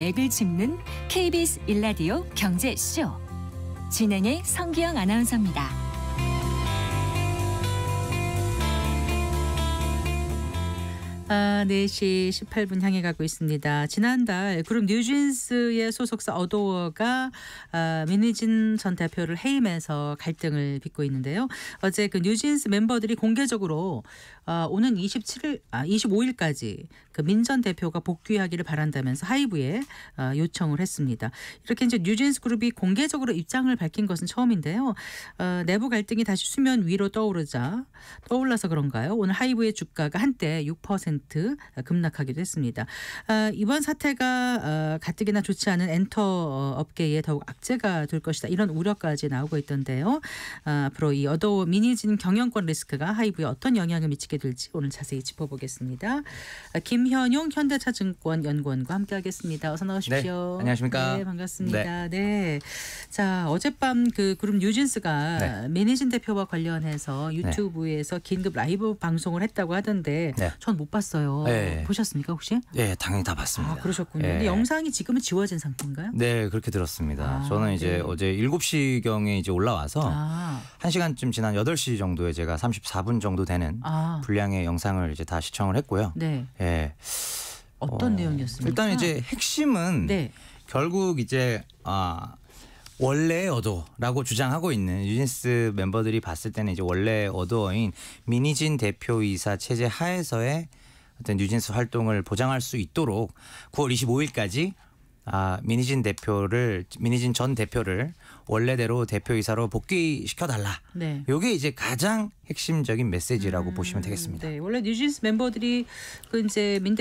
맥을 짚는 KBS 1라디오 경제쇼. 진행의 성기영 아나운서입니다. 4시 18분 향해 가고 있습니다. 지난달 그룹 뉴진스의 소속사 어도어가 민희진 전 대표를 해임해서 갈등을 빚고 있는데요. 어제 그 뉴진스 멤버들이 공개적으로 오는 25일까지 그 민 전 대표가 복귀하기를 바란다면서 하이브에 요청을 했습니다. 이렇게 이제 뉴진스 그룹이 공개적으로 입장을 밝힌 것은 처음인데요. 내부 갈등이 다시 수면 위로 떠올라서 그런가요? 오늘 하이브의 주가가 한때 6% 급락하기도 했습니다. 이번 사태가 가뜩이나 좋지 않은 엔터 업계에 더욱 악재가 될 것이다. 이런 우려까지 나오고 있던데요. 앞으로 이 어도어 민희진 경영권 리스크가 하이브에 어떤 영향을 미치게 될지 오늘 자세히 짚어보겠습니다. 김현용 현대차증권 연구원과 함께하겠습니다. 어서 나오십시오. 네, 안녕하십니까? 네, 반갑습니다. 네. 자, 어젯밤 그 그룹 뉴진스가 민희진 대표와 관련해서 유튜브에서 긴급 라이브 방송을 했다고 하던데 전 못 봤어요. 보셨습니까 혹시? 네, 당연히 다 봤습니다. 그러셨군요. 근데 영상이 지금은 지워진 상태인가요? 네, 그렇게 들었습니다. 저는 이제 어제 7시경에 이제 올라와서 1시간쯤 지난 8시 정도에 제가 34분 정도 되는 분량의 영상을 이제 다 시청을 했고요. 네. 예. 어떤 내용이었습니까? 일단 이제 핵심은 결국 이제 원래 어도어라고 주장하고 있는 뉴진스 멤버들이 봤을 때는 이제 원래 어도어인 민희진 대표이사 체제 하에서의 어떤 뉴진스 활동을 보장할 수 있도록 9월 25일까지 민희진 전 대표를 원래대로 대표이사로 복귀시켜달라. 이게 이제 가장 핵심적인 메시지라고 보시면 되겠습니다. 네, 원래 뉴진스 멤버들이 그 이제 민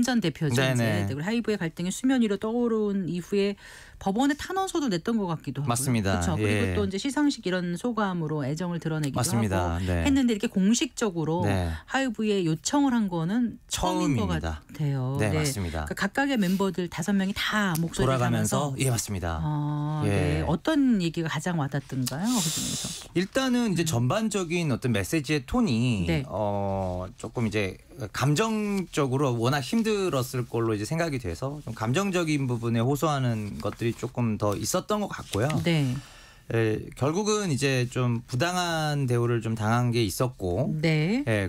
전 대표죠. 이제 하이브의 갈등이 수면 위로 떠오른 이후에 법원에 탄원서도 냈던 것 같기도 하고요. 맞습니다. 그렇죠. 그리고 또 이제 시상식 이런 소감으로 애정을 드러내기도 하고 했는데 이렇게 공식적으로 하이브에 요청을 한 거는 처음인 것 같아요. 네, 맞습니다. 그러니까 각각의 멤버들 5명이 다 목소리를 돌아가면서 맞습니다. 어떤 얘기가 가장 와닿던가요? 그중에서 일단은 이제 전반적인 어떤 메시지의 톤이 조금 이제 감정적으로 워낙 힘들었을 걸로 이제 생각이 돼서 좀 감정적인 부분에 호소하는 것들이 조금 더 있었던 것 같고요. 결국은 이제 좀 부당한 대우를 좀 당한 게 있었고,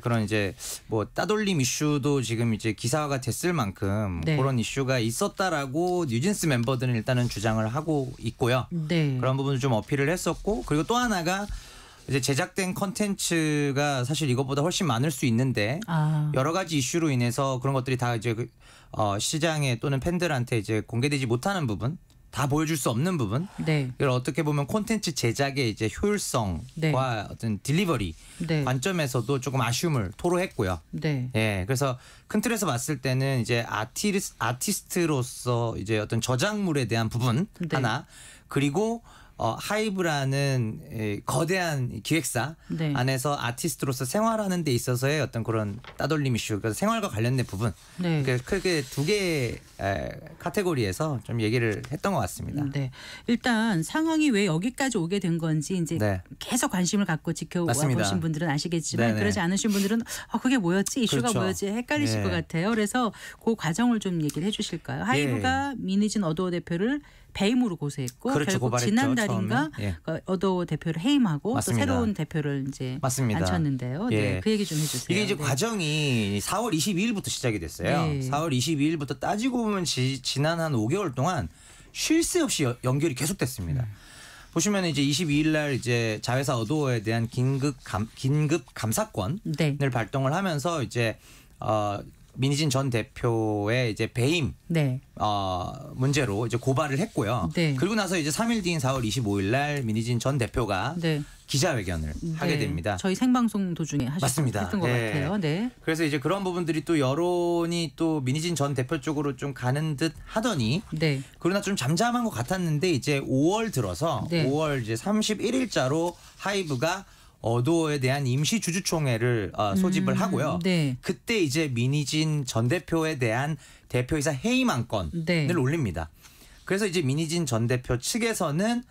그런 이제 뭐 따돌림 이슈도 지금 이제 기사화가 됐을 만큼 그런 이슈가 있었다라고 뉴진스 멤버들은 일단은 주장을 하고 있고요. 그런 부분을 좀 어필을 했었고, 그리고 또 하나가 이제 제작된 컨텐츠가 사실 이것보다 훨씬 많을 수 있는데 여러 가지 이슈로 인해서 그런 것들이 다 이제 시장에 또는 팬들한테 이제 공개되지 못하는 부분, 다 보여줄 수 없는 부분, 이걸 어떻게 보면 콘텐츠 제작의 이제 효율성과 어떤 딜리버리 관점에서도 조금 아쉬움을 토로했고요. 그래서 큰 틀에서 봤을 때는 이제 아티스트로서 이제 어떤 저작물에 대한 부분 하나, 그리고 하이브라는 거대한 기획사 안에서 아티스트로서 생활하는 데 있어서의 어떤 그런 따돌림 이슈, 그래서 생활과 관련된 부분, 크게 두 개의 카테고리에서 좀 얘기를 했던 것 같습니다. 일단 상황이 왜 여기까지 오게 된 건지 이제 계속 관심을 갖고 지켜와 보신 분들은 아시겠지만 그러지 않으신 분들은 그게 뭐였지? 이슈가 뭐였지? 헷갈리실 것 같아요. 그래서 그 과정을 좀 얘기를 해 주실까요? 하이브가 민희진 어도어 대표를 배임으로 고소했고 결국 지난달인가 어도어 대표를 해임하고 또 새로운 대표를 이제 앉혔는데요. 그 얘기 좀 해주세요. 이게 이제 과정이 4월 22일부터 시작이 됐어요. 4월 22일부터 따지고 보면 지난 한 5개월 동안 쉴 새 없이 연결이 계속됐습니다. 보시면 이제 22일 날 이제 자회사 어도어에 대한 긴급 감사권을 발동을 하면서 이제 민희진 전 대표의 이제 배임 문제로 이제 고발을 했고요. 그리고 나서 이제 3일 뒤인 4월 25일 날 민희진 전 대표가 기자회견을 하게 됩니다. 저희 생방송 도중에 했던 것 같아요. 그래서 이제 그런 부분들이 또 여론이 또 민희진 전 대표 쪽으로 좀 가는 듯 하더니 그러나 좀 잠잠한 것 같았는데 이제 5월 들어서 5월 이제 31일자로 하이브가 어도어에 대한 임시 주주총회를 소집을 하고요. 그때 이제 민희진 전 대표에 대한 대표이사 해임 안건을 올립니다. 그래서 이제 민희진 전 대표 측에서는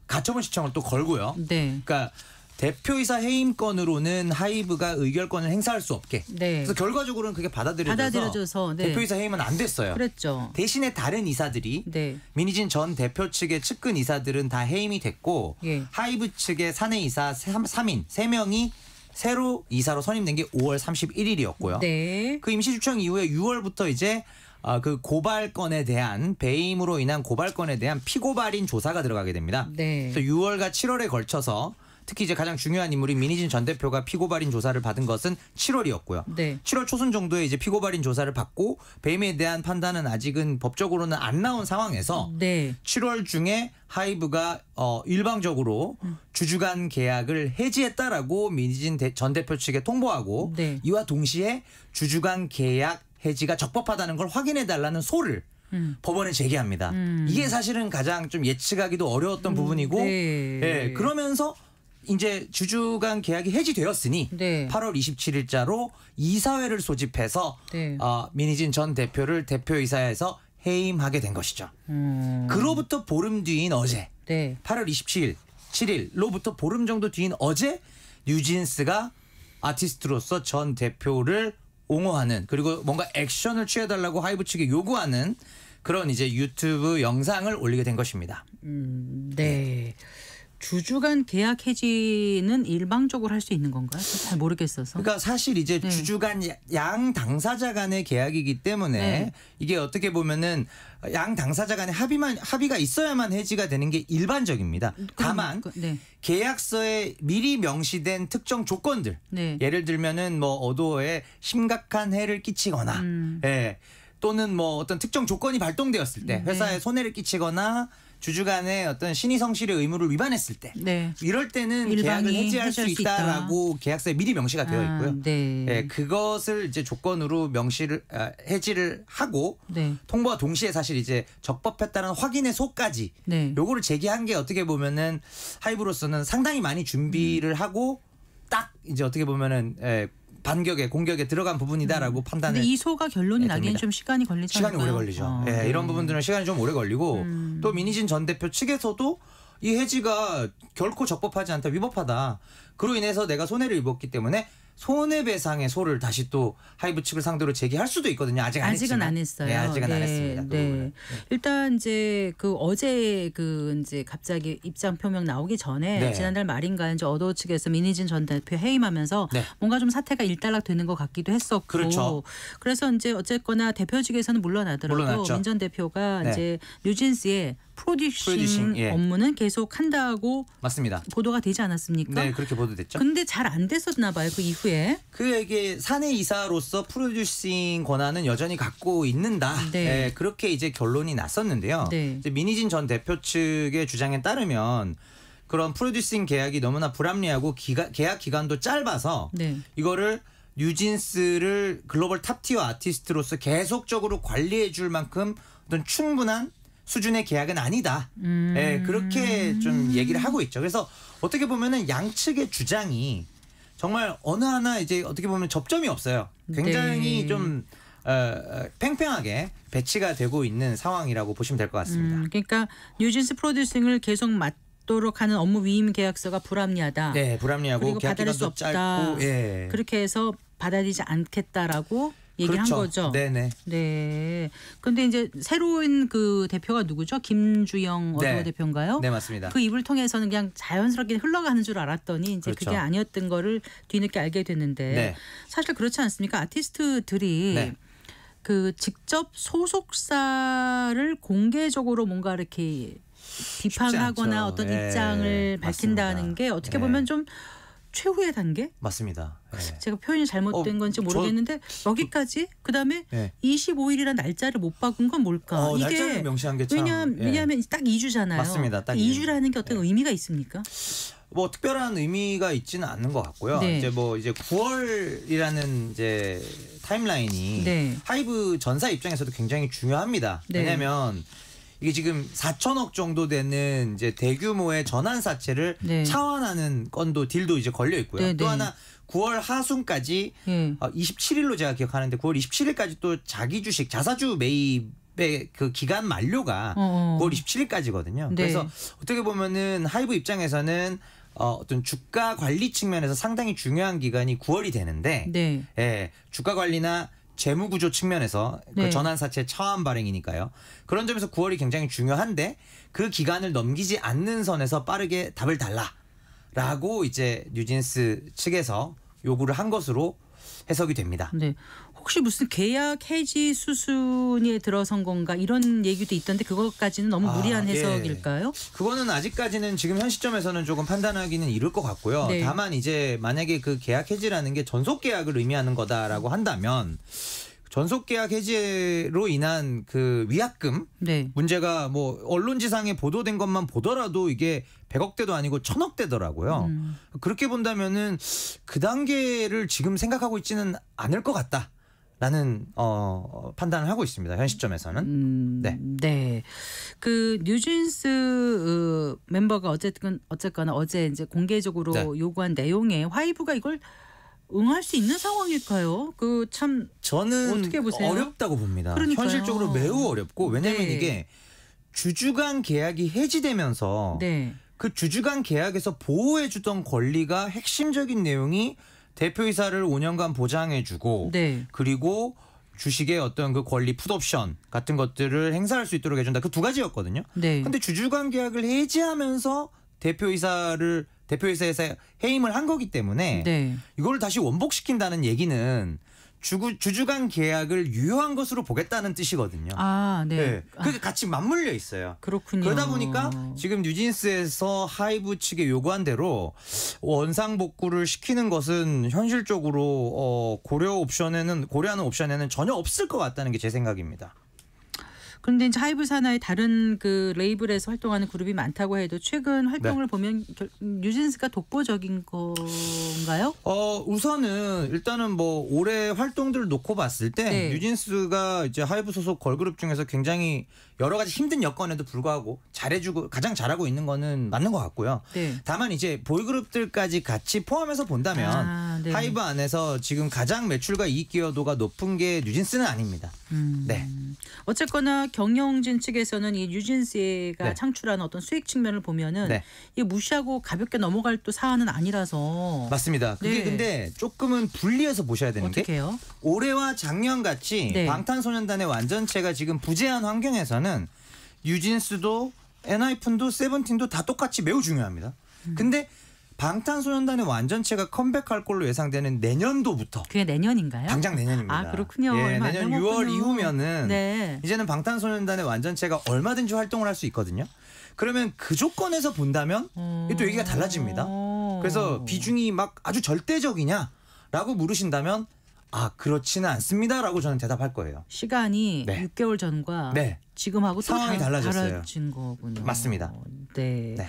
가처분 신청을 또 걸고요. 그러니까 대표이사 해임권으로는 하이브가 의결권을 행사할 수 없게. 네. 그래서 결과적으로는 그게 받아들여져서 네. 대표이사 해임은 안 됐어요. 그랬죠. 대신에 다른 이사들이 네. 민희진 전 대표 측의 측근 이사들은 다 해임이 됐고 예. 하이브 측의 사내 이사 3인 3명이 새로 이사로 선임된 게 5월 31일이었고요. 네. 그 임시주청 이후에 6월부터 이제 그 고발건에 대한 배임으로 인한 고발건에 대한 피고발인 조사가 들어가게 됩니다. 네. 그래서 6월과 7월에 걸쳐서 특히 이제 가장 중요한 인물인 민희진 전 대표가 피고발인 조사를 받은 것은 7월이었고요. 네. 7월 초순 정도에 이제 피고발인 조사를 받고 배임에 대한 판단은 아직은 법적으로는 안 나온 상황에서 네. 7월 중에 하이브가 일방적으로 주주간 계약을 해지했다라고 민희진 전 대표 측에 통보하고 네. 이와 동시에 주주간 계약 해지가 적법하다는 걸 확인해 달라는 소를 법원에 제기합니다. 이게 사실은 가장 좀 예측하기도 어려웠던 부분이고 네. 예, 그러면서 이제 주주간 계약이 해지되었으니 네. 8월 27일자로 이사회를 소집해서 네. 민희진 전 대표를 대표이사에서 해임하게 된 것이죠. 그로부터 보름 뒤인 어제 네. 8월 27일, 7일로부터 보름 정도 뒤인 어제 뉴진스가 아티스트로서 전 대표를 옹호하는 그리고 뭔가 액션을 취해달라고 하이브 측에 요구하는 그런 이제 유튜브 영상을 올리게 된 것입니다. 네. 주주간 계약 해지는 일방적으로 할 수 있는 건가요? 잘 모르겠어서. 그러니까 사실 이제 네. 주주간 양 당사자 간의 계약이기 때문에 네. 이게 어떻게 보면은 양 당사자 간의 합의가 있어야만 해지가 되는 게 일반적입니다. 다만 네. 계약서에 미리 명시된 특정 조건들 네. 예를 들면은 뭐 어도에 심각한 해를 끼치거나 예, 또는 뭐 어떤 특정 조건이 발동되었을 때 회사에 손해를 끼치거나 주주 간의 어떤 신의 성실의 의무를 위반했을 때 네. 이럴 때는 계약을 해지할 수 있다라고 계약서에 미리 명시가 되어 있고요. 네. 예, 그것을 이제 조건으로 해지를 하고 네. 통보와 동시에 사실 이제 적법했다는 확인의 소까지 네. 요거를 제기한 게 어떻게 보면은 하이브로서는 상당히 많이 준비를 하고 딱 이제 어떻게 보면은 공격에 들어간 부분이다라고 판단을. 근데 이 소가 결론이 나기엔 됩니다. 좀 시간이 걸리지 않을까요? 시간이 오래 걸리죠. 네. 이런 부분들은 시간이 좀 오래 걸리고 또 민희진 전 대표 측에서도 이 해지가 결코 적법하지 않다, 위법하다. 그로 인해서 내가 손해를 입었기 때문에 손해배상의 소를 다시 또 하이브 측을 상대로 제기할 수도 있거든요. 아직은 안 했어요. 네, 아직은 안 했습니다. 그 부분은. 네. 일단 이제 그 어제 그 이제 갑자기 입장 표명 나오기 전에 네. 지난달 말인가 이제 어도 측에서 민희진 전 대표 해임하면서 네. 뭔가 좀 사태가 일단락되는 것 같기도 했었고. 그렇죠. 그래서 이제 어쨌거나 대표직에서는 물러나더라도 물러났죠. 민 전 대표가 네. 이제 뉴진스의 프로듀싱 예. 업무는 계속 한다고 맞습니다. 보도가 되지 않았습니까? 네, 그렇게 보도됐죠. 근데 잘 안 됐었나 봐요. 그 이후에. 그에게 사내 이사로서 프로듀싱 권한은 여전히 갖고 있는다. 네. 그렇게 이제 결론이 났었는데요. 네. 이제 민희진 전 대표 측의 주장에 따르면 그런 프로듀싱 계약이 너무나 불합리하고 계약 기간도 짧아서 네. 이거를 뉴진스를 글로벌 탑티어 아티스트로서 계속적으로 관리해 줄 만큼 어떤 충분한 수준의 계약은 아니다. 그렇게 좀 얘기를 하고 있죠. 그래서 어떻게 보면은 양측의 주장이 정말 어느 하나 이제 어떻게 보면 접점이 없어요. 굉장히 네. 좀 팽팽하게 배치가 되고 있는 상황이라고 보시면 될 것 같습니다. 그러니까 뉴진스 프로듀싱을 계속 맡도록 하는 업무 위임 계약서가 불합리하다. 네, 불합리하고 그리고 계약 받아들일 수 기간도 없다. 짧고, 예. 그렇게 해서 받아들이지 않겠다라고 얘기를 그렇죠. 한 거죠. 네네. 네. 근데 이제 새로운 그 대표가 누구죠? 김주영 어도 네. 대표인가요? 네, 맞습니다. 그 입을 통해서는 그냥 자연스럽게 흘러가는 줄 알았더니 이제 그렇죠. 그게 아니었던 거를 뒤늦게 알게 됐는데 네. 사실 그렇지 않습니까? 아티스트들이 네. 그 직접 소속사를 공개적으로 뭔가 이렇게 비판하거나 않죠. 어떤 예, 입장을 밝힌다는 맞습니다. 게 어떻게 예. 보면 좀 최후의 단계? 맞습니다. 예. 제가 표현이 잘못된 건지 모르겠는데 여기까지 그다음에 예. 25일이라는 날짜를 못 박은 건 뭘까? 날짜를 명시한 게 참. 왜냐하면 딱 2주잖아요. 맞습니다. 딱 2주라는 게 어떤 의미가 있습니까? 뭐 특별한 의미가 있지는 않는 것 같고요. 네. 이제 9월이라는 이제 타임라인이 네. 하이브 전사 입장에서도 굉장히 중요합니다. 네. 왜냐하면 이게 지금 4천억 정도 되는 이제 대규모의 전환 사채를 네. 차환하는 건도 딜도 이제 걸려 있고요. 네, 또 네. 하나 9월 하순까지 예. 27일로 제가 기억하는데 9월 27일까지 또 자기 주식 자사주 매입의 그 기간 만료가 9월 27일까지거든요. 네. 그래서 어떻게 보면은 하이브 입장에서는 어떤 주가 관리 측면에서 상당히 중요한 기간이 9월이 되는데 네. 예, 주가 관리나 재무 구조 측면에서 네. 그 전환사채 차환 발행이니까요. 그런 점에서 9월이 굉장히 중요한데 그 기간을 넘기지 않는 선에서 빠르게 답을 달라라고 이제 뉴진스 측에서 요구를 한 것으로 해석이 됩니다. 네. 혹시 무슨 계약 해지 수순에 들어선 건가 이런 얘기도 있던데 그것까지는 너무 무리한 해석일까요? 그거는 아직까지는 지금 현 시점에서는 조금 판단하기는 이를 것 같고요. 네. 다만 이제 만약에 그 계약 해지라는 게 전속 계약을 의미하는 거다라고 한다면 전속 계약 해지로 인한 그 위약금 네. 문제가 뭐 언론지상에 보도된 것만 보더라도 이게 100억대도 아니고 1000억대더라고요. 그렇게 본다면은 그 단계를 지금 생각하고 있지는 않을 것 같다라는 판단을 하고 있습니다. 현 시점에서는. 네. 네. 그 뉴진스 멤버가 어쨌거나 어제 이제 공개적으로 네. 요구한 내용에 화이브가 이걸 응할 수 있는 상황일까요? 그 참 저는 어떻게 보세요? 어렵다고 봅니다. 그러니까요. 현실적으로 매우 어렵고 왜냐하면 네. 이게 주주간 계약이 해지되면서 네. 그 주주간 계약에서 보호해주던 권리가 핵심적인 내용이 대표이사를 5년간 보장해주고 네. 그리고 주식의 어떤 그 권리 풋옵션 같은 것들을 행사할 수 있도록 해준다. 그 두 가지였거든요. 네. 근데 주주간 계약을 해지하면서 대표이사에서 해임을 한 거기 때문에 네. 이걸 다시 원복시킨다는 얘기는 주주간 계약을 유효한 것으로 보겠다는 뜻이거든요. 아, 네. 네. 그게 같이 맞물려 있어요. 그렇군요. 그러다 보니까 지금 뉴진스에서 하이브 측에 요구한 대로 원상 복구를 시키는 것은 현실적으로 고려하는 옵션에는 전혀 없을 것 같다는 게 제 생각입니다. 그런데 이제 하이브 산하의 다른 그 레이블에서 활동하는 그룹이 많다고 해도 최근 활동을 보면 뉴진스가 독보적인 건가요? 우선은 일단은 뭐 올해 활동들을 놓고 봤을 때 네. 뉴진스가 이제 하이브 소속 걸그룹 중에서 굉장히 여러 가지 힘든 여건에도 불구하고 잘해주고 가장 잘하고 있는 거는 맞는 것 같고요. 네. 다만 이제 보이그룹들까지 같이 포함해서 본다면 네. 하이브 안에서 지금 가장 매출과 이익 기여도가 높은 게 뉴진스는 아닙니다. 네. 어쨌거나 경영진 측에서는 이 뉴진스가 네. 창출하는 어떤 수익 측면을 보면은 네. 이게 무시하고 가볍게 넘어갈 또 사안은 아니라서 맞습니다. 그게 네. 근데 조금은 분리해서 보셔야 되는 게 어떻게 해요? 올해와 작년 같이 네. 방탄소년단의 완전체가 지금 부재한 환경에서는 뉴진스도 엔하이픈도 세븐틴도 다 똑같이 매우 중요합니다. 근데 방탄소년단의 완전체가 컴백할 걸로 예상되는 내년도부터 그게 내년인가요? 당장 내년입니다. 아, 그렇군요. 예, 얼마 안 내년 남았군요. 6월 이후면은 네. 이제는 방탄소년단의 완전체가 얼마든지 활동을 할 수 있거든요. 그러면 그 조건에서 본다면 또 얘기가 달라집니다. 그래서 비중이 막 아주 절대적이냐라고 물으신다면 그렇지는 않습니다라고 저는 대답할 거예요. 시간이 네. 6개월 전과 네. 지금하고 또 상황이 달라졌어요. 달라진 거군요. 맞습니다. 네. 네.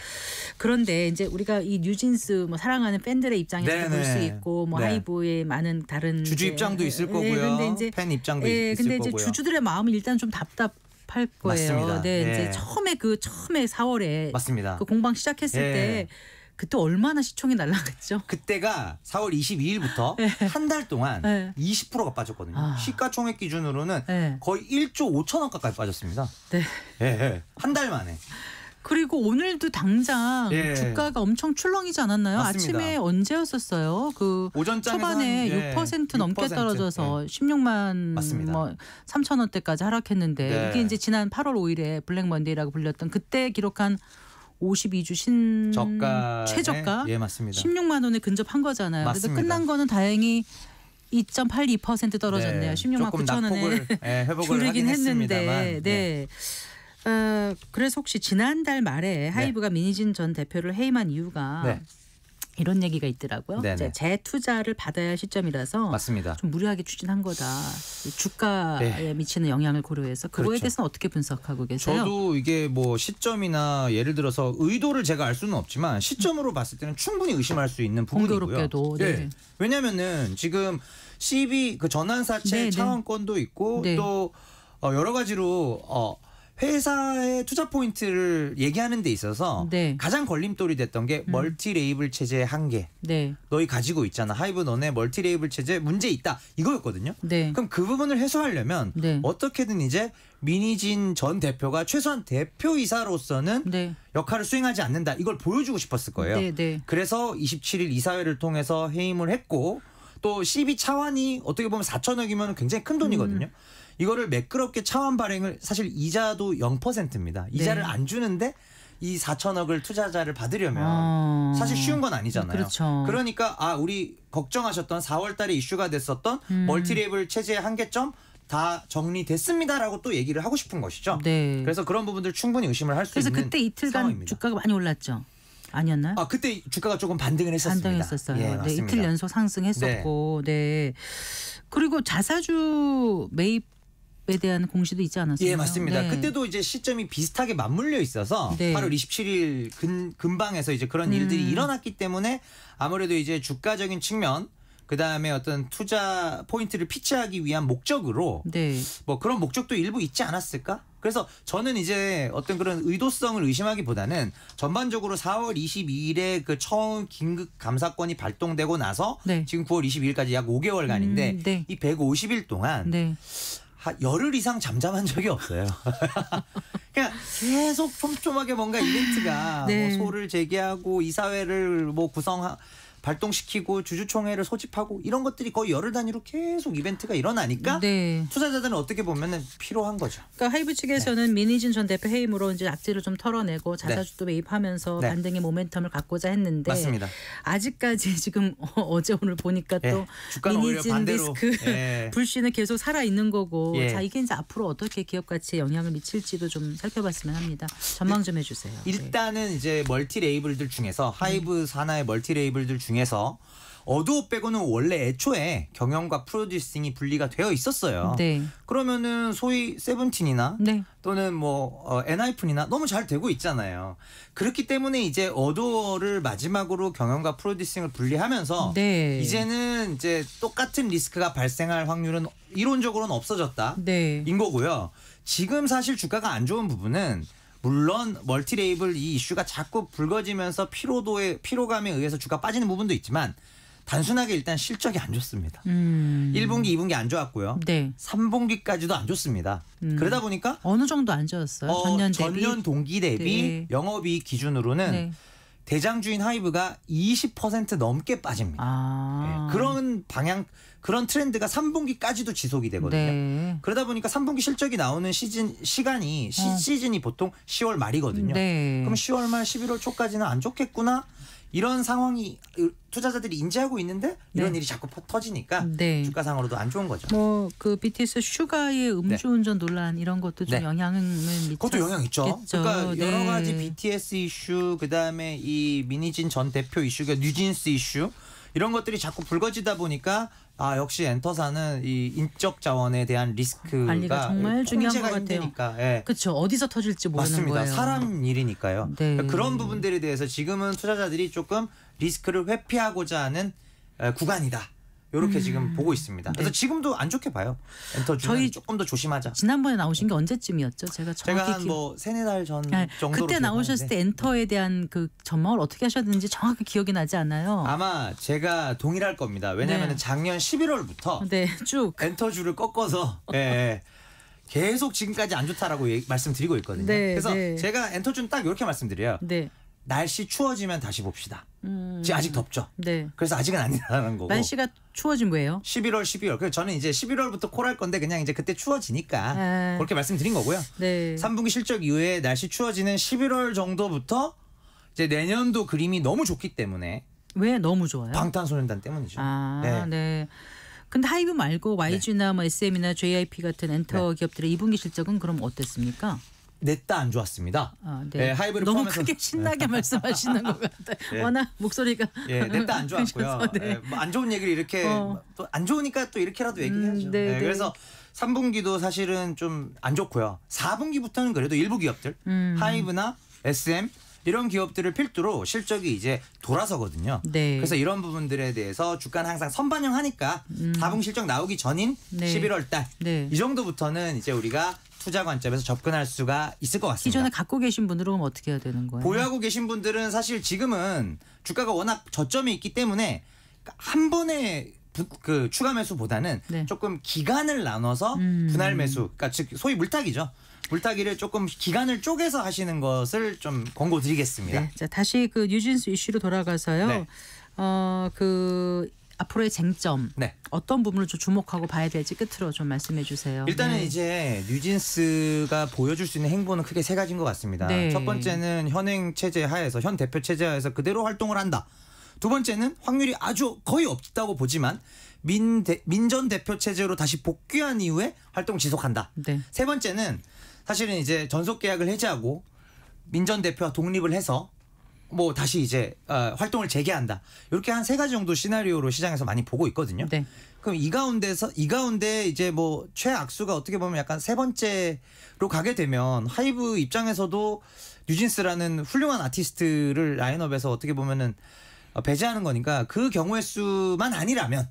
그런데 이제 우리가 이 뉴진스 뭐 사랑하는 팬들의 입장에서 볼 수 있고 뭐 네. 하이브의 많은 다른 주주 이제, 입장도 있을 거고요. 근데 이제 팬 입장도 예, 있을 근데 거고요. 이제 주주들의 마음이 일단 좀 답답할 거예요. 맞습니다. 네, 예. 이제 처음에 4월에 맞습니다. 그 공방 시작했을 예. 때 그때 얼마나 시총이 날라갔죠? 그때가 4월 22일부터 한 달 동안 네. 20%가 빠졌거든요. 아. 시가총액 기준으로는 네. 거의 1조 5천억 가까이 빠졌습니다. 네. 예. 한 달 만에. 그리고 오늘도 당장 예. 주가가 엄청 출렁이지 않았나요? 맞습니다. 아침에 언제였었어요? 그 오전장에서 초반에 한, 6% 넘게 6%, 떨어져서 16만 맞습니다. 뭐 3천 원대까지 하락했는데 네. 이게 이제 지난 8월 5일에 블랙 먼데이라고 불렸던 그때 기록한 52주 저가 최저가 예, 맞습니다. 16만 원에 근접한 거잖아요. 그래서 맞습니다. 끝난 거는 다행히 2.82% 떨어졌네요. 네. 16만 조금 9천 원에 낙폭을 회복을 줄이긴 하긴 했는데. 했습니다만. 네. 그래서 혹시 지난달 말에 하이브가 민희진 전 대표를 해임한 이유가 네. 이런 얘기가 있더라고요. 네네. 이제 재투자를 받아야 할 시점이라서 맞습니다. 좀 무리하게 추진한 거다. 주가에 네. 미치는 영향을 고려해서 그거에 그렇죠. 대해서는 어떻게 분석하고 계세요? 저도 이게 뭐 시점이나 예를 들어서 의도를 제가 알 수는 없지만 시점으로 봤을 때는 충분히 의심할 수 있는 부분이고요. 공교롭게도. 네. 네. 왜냐하면은 지금 CB 그 전환사채 네, 네. 차원권도 있고 네. 또 여러 가지로 회사의 투자 포인트를 얘기하는 데 있어서 네. 가장 걸림돌이 됐던 게 멀티 레이블 체제의 한계. 네. 너희 가지고 있잖아. 하이브 너네 멀티 레이블 체제 문제 있다. 이거였거든요. 네. 그럼 그 부분을 해소하려면 네. 어떻게든 이제 민희진 전 대표가 최소한 대표이사로서는 네. 역할을 수행하지 않는다. 이걸 보여주고 싶었을 거예요. 네, 네. 그래서 27일 이사회를 통해서 해임을 했고 또 CB 차환이 어떻게 보면 4천억이면 굉장히 큰 돈이거든요. 이거를 매끄럽게 차환 발행을 사실 이자도 0%입니다. 이자를 네. 안 주는데 이 4천억을 투자자를 받으려면 사실 쉬운 건 아니잖아요. 그렇죠. 그러니까 우리 걱정하셨던 4월 달에 이슈가 됐었던 멀티레이블 체제의 한계점 다 정리됐습니다라고 또 얘기를 하고 싶은 것이죠. 네. 그래서 그런 부분들 충분히 의심을 할 수 있는 그래서 그때 이틀간 상황입니다. 주가가 많이 올랐죠. 아니었나요? 그때 주가가 조금 반등을 했었습니다. 반등했었어요. 예, 네, 맞습니다. 이틀 연속 상승했었고, 네. 그리고 자사주 매입에 대한 공시도 있지 않았어요? 예, 맞습니다. 네. 그때도 이제 시점이 비슷하게 맞물려 있어서 네. 8월 27일 근방에서 이제 그런 일들이 일어났기 때문에 아무래도 이제 주가적인 측면 그다음에 어떤 투자 포인트를 피치하기 위한 목적으로 네. 뭐 그런 목적도 일부 있지 않았을까? 그래서 저는 이제 어떤 그런 의도성을 의심하기보다는 전반적으로 4월 22일에 그 처음 긴급 감사권이 발동되고 나서 네. 지금 9월 22일까지 약 5개월간인데 네. 이 150일 동안 네. 열흘 이상 잠잠한 적이 없어요. 그냥 계속 촘촘하게 뭔가 이벤트가 네. 뭐 소를 제기하고 이사회를 뭐 발동시키고 주주총회를 소집하고 이런 것들이 거의 열흘 단위로 계속 이벤트가 일어나니까 네. 투자자들은 어떻게 보면은 필요한 거죠. 그러니까 하이브 측에서는 민희진 전 대표 해임으로 이제 악재를 좀 털어내고 자사주도 매입하면서 네. 반등의 모멘텀을 갖고자 했는데 맞습니다. 아직까지 지금 어제 오늘 보니까 또 주가는 오히려 민희진 반대로 리스크 불씨는 계속 살아 있는 거고 예. 자 이게 이제 앞으로 어떻게 기업 가치에 영향을 미칠지도 좀 살펴봤으면 합니다. 전망 좀 해주세요. 일단은 이제 멀티 레이블들 중에서 하이브 산하의 멀티 레이블들 중에서 어두워 빼고는 원래 애초에 경영과 프로듀싱이 분리가 되어 있었어요. 네. 그러면은 소위 세븐틴이나 네. 또는 뭐 엔하이픈이나 너무 잘 되고 있잖아요. 그렇기 때문에 이제 어도어를 마지막으로 경영과 프로듀싱을 분리하면서 네. 이제는 이제 똑같은 리스크가 발생할 확률은 이론적으로는 없어졌다. 네. 인 거고요. 지금 사실 주가가 안 좋은 부분은 물론 멀티레이블 이 이슈가 자꾸 불거지면서 피로감에 의해서 주가 빠지는 부분도 있지만 단순하게 일단 실적이 안 좋습니다. 1분기, 2분기 안 좋았고요. 네. 3분기까지도 안 좋습니다. 그러다 보니까 어느 정도 안 좋았어요? 전년 동기 대비 네. 영업이익 기준으로는 네. 대장주인 하이브가 20% 넘게 빠집니다. 네. 그런 그런 트렌드가 3분기까지도 지속이 되거든요. 네. 그러다 보니까 3분기 실적이 나오는 시즌이 보통 10월 말이거든요. 네. 그럼 10월 말 11월 초까지는 안 좋겠구나. 이런 상황이 투자자들이 인지하고 있는데 이런 네. 일이 자꾸 터지니까 네. 주가상으로도 안 좋은 거죠. 뭐 그 BTS 슈가의 음주운전 논란 이런 것도 좀 네. 영향을 미쳤겠죠. 그것도 영향 있죠. 그러니까 여러 네. 가지 BTS 이슈, 그다음에 이 민희진 전 대표 이슈가 뉴진스 이슈 이런 것들이 자꾸 불거지다 보니까 역시 엔터사는 이 인적 자원에 대한 리스크가 관리가 정말 중요한 것 같아요. 예. 그렇죠. 어디서 터질지 모르는 맞습니다. 거예요. 사람 일이니까요. 네. 그런 부분들에 대해서 지금은 투자자들이 조금 리스크를 회피하고자 하는 구간이다. 이렇게 지금 보고 있습니다. 그래서 지금도 안 좋게 봐요. 엔터주는 저희 조금 더 조심하자. 지난번에 나오신 게 언제쯤이었죠? 제가 정확히 한 뭐 3-4달 전 네, 정도로 그때 나오셨을 때 엔터에 대한 그 전망을 어떻게 하셨는지 정확히 기억이 나지 않아요. 아마 제가 동일할 겁니다. 왜냐하면 네. 작년 11월부터 네, 쭉. 엔터주를 꺾어서 계속 지금까지 안 좋다라고 말씀드리고 있거든요. 네, 그래서 네. 제가 엔터주는 딱 이렇게 말씀드려요. 네. 날씨 추워지면 다시 봅시다. 지금 아직 덥죠. 네. 그래서 아직은 아니라는 거고. 날씨가 추워진 왜요? 11월, 12월. 그래서 저는 이제 11월부터 콜할 건데 그냥 이제 그때 추워지니까 네. 그렇게 말씀드린 거고요. 네. 3분기 실적 이후에 날씨 추워지는 11월 정도부터 이제 내년도 그림이 너무 좋기 때문에 왜 너무 좋아요? 방탄소년단 때문이죠. 네. 근데 하이브 말고 YG나 뭐 SM이나 JYP 같은 엔터 기업들의 2분기 실적은 그럼 어땠습니까? 냈다 안 좋았습니다. 네. 하이브를 너무 포함해서 크게 신나게 말씀하시는 것 같아요. 네. 워낙 목소리가 냈다 안 좋았고요. 네. 뭐 안 좋은 얘기를 이렇게 또 안 좋으니까 또 이렇게라도 얘기해야죠. 네. 그래서 3분기도 사실은 좀 안 좋고요. 4분기부터는 그래도 일부 기업들 하이브나 SM 이런 기업들을 필두로 실적이 이제 돌아서거든요. 네. 그래서 이런 부분들에 대해서 주가는 항상 선반영하니까 4분기 실적 나오기 전인 네. 11월 달 네. 이 정도부터는 이제 우리가 투자 관점에서 접근할 수가 있을 것 같습니다. 기존에 갖고 계신 분들은 그럼 어떻게 해야 되는 거예요? 보유하고 계신 분들은 사실 지금은 주가가 워낙 저점에 있기 때문에 한 번에 그 추가 매수보다는 네. 조금 기간을 나눠서 분할 매수, 그러니까 즉 소위 물타기죠. 물타기를 조금 기간을 쪼개서 하시는 것을 좀 권고드리겠습니다. 네. 자, 다시 그 뉴진스 이슈로 돌아가서요. 네. 그 앞으로의 쟁점 네. 어떤 부분을 좀 주목하고 봐야 될지 끝으로 좀 말씀해 주세요. 일단은 네. 이제 뉴진스가 보여줄 수 있는 행보는 크게 세 가지인 것 같습니다. 네. 첫 번째는 현행 체제 하에서 현 대표 체제 하에서 그대로 활동을 한다. 두 번째는 확률이 아주 거의 없다고 보지만 민 전 대표 체제로 다시 복귀한 이후에 활동 지속한다. 네. 세 번째는 사실은 이제 전속 계약을 해지하고 민 전 대표와 독립을 해서 뭐 다시 이제 활동을 재개한다. 이렇게 한 세 가지 정도 시나리오로 시장에서 많이 보고 있거든요. 네. 그럼 이 가운데 이제 뭐 최악수가 어떻게 보면 약간 세 번째로 가게 되면 하이브 입장에서도 뉴진스라는 훌륭한 아티스트를 라인업에서 어떻게 보면은 배제하는 거니까 그 경우의 수만 아니라면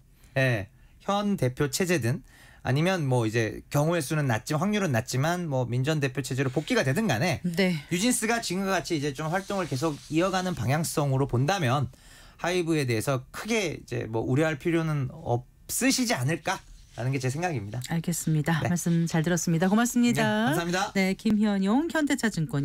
현 대표 체제든 아니면 뭐 이제 경우의 수는 낮지만 확률은 낮지만 뭐 민전 대표 체제로 복귀가 되든 간에 네. 뉴진스가 지금과 같이 이제 좀 활동을 계속 이어가는 방향성으로 본다면 하이브에 대해서 크게 이제 뭐 우려할 필요는 없으시지 않을까라는 게 제 생각입니다. 알겠습니다. 네. 말씀 잘 들었습니다. 고맙습니다. 네, 감사합니다. 네, 김현용 현대차증권